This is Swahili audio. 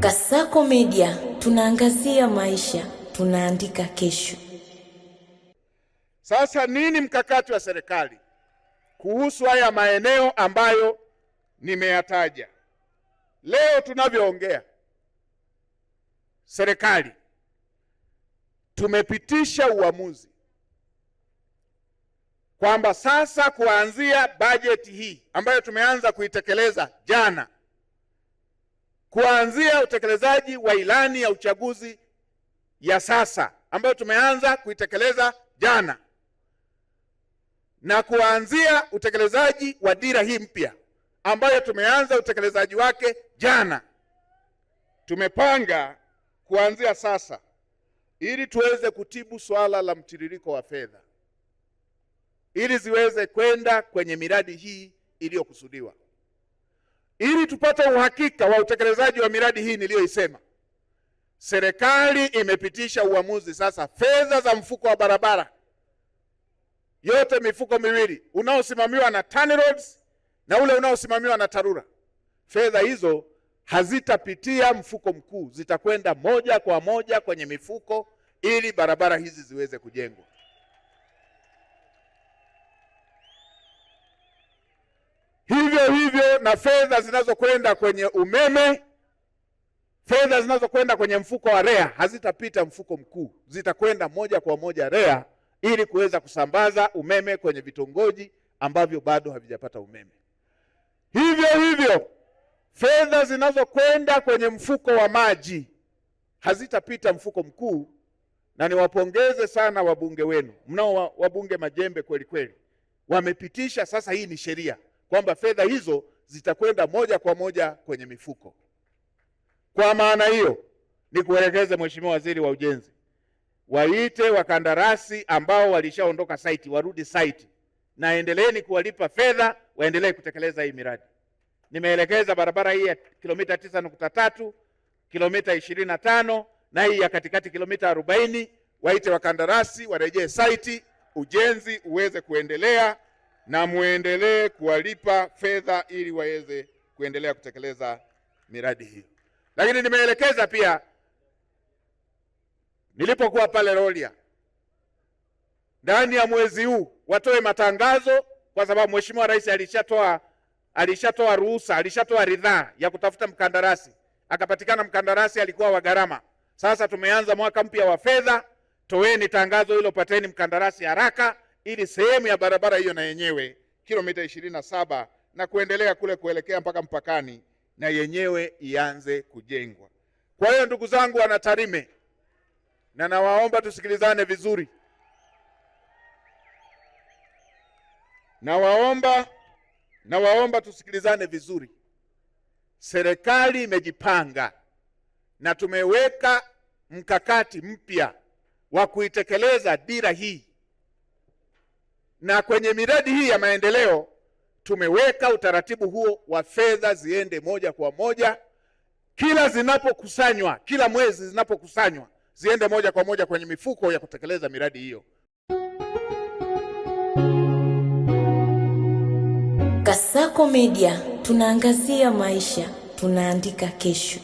Kasako Media, tunaangazia maisha, tunaandika kesho. Sasa nini mkakati wa serikali kuhusu haya maeneo ambayo nimeyataja? Leo tunavyoongea, serikali tumepitisha uamuzi kwamba sasa kuanzia bajeti hii ambayo tumeanza kuitekeleza jana, kuanzia utekelezaji wa ilani ya uchaguzi ya sasa ambayo tumeanza kuitekeleza jana, na kuanzia utekelezaji wa dira hii mpya ambayo tumeanza utekelezaji wake jana, tumepanga kuanzia sasa ili tuweze kutibu swala la mtiririko wa fedha ili ziweze kwenda kwenye miradi hii iliyokusudiwa, ili tupate uhakika wa utekelezaji wa miradi hii niliyoisema. Serikali imepitisha uamuzi sasa, fedha za mfuko wa barabara yote, mifuko miwili, unaosimamiwa na TANROADS na ule unaosimamiwa na TARURA, fedha hizo hazitapitia mfuko mkuu, zitakwenda moja kwa moja kwenye mifuko ili barabara hizi ziweze kujengwa. Hivyo hivyo na fedha zinazokwenda kwenye umeme, fedha zinazokwenda kwenye mfuko wa REA hazitapita mfuko mkuu, zitakwenda moja kwa moja REA ili kuweza kusambaza umeme kwenye vitongoji ambavyo bado havijapata umeme. Hivyo hivyo fedha zinazokwenda kwenye mfuko wa maji hazitapita mfuko mkuu, na niwapongeze sana wabunge wenu, mnao wabunge majembe kweli kweli, wamepitisha sasa, hii ni sheria kwamba fedha hizo zitakwenda moja kwa moja kwenye mifuko. Kwa maana hiyo, ni kuelekeze Mheshimiwa Waziri wa Ujenzi, waite wakandarasi ambao walishaondoka site warudi site, na endeleeni kuwalipa fedha waendelee kutekeleza hii miradi. Nimeelekeza barabara hii ya kilomita 9.3, kilomita 25 na hii ya katikati kilomita 40, waite wakandarasi warejee site, ujenzi uweze kuendelea na muendelee kuwalipa fedha ili waweze kuendelea kutekeleza miradi hiyo. Lakini nimeelekeza pia, nilipokuwa pale Rorya, ndani ya mwezi huu watoe matangazo, kwa sababu Mheshimiwa Rais alishatoa ruhusa, alishatoa ridhaa ya kutafuta mkandarasi, akapatikana mkandarasi alikuwa wa gharama. Sasa tumeanza mwaka mpya wa fedha, toeni tangazo hilo, pateni mkandarasi haraka ili sehemu ya barabara hiyo na yenyewe kilomita 27 na kuendelea kule kuelekea mpaka mpakani na yenyewe ianze kujengwa. Kwa hiyo ndugu zangu wana Tarime, na nawaomba tusikilizane vizuri, nawaomba tusikilizane vizuri. Serikali imejipanga na tumeweka mkakati mpya wa kuitekeleza dira hii, na kwenye miradi hii ya maendeleo tumeweka utaratibu huo wa fedha ziende moja kwa moja, kila zinapokusanywa, kila mwezi zinapokusanywa ziende moja kwa moja kwenye mifuko ya kutekeleza miradi hiyo. Kasako Media, tunaangazia maisha, tunaandika kesho.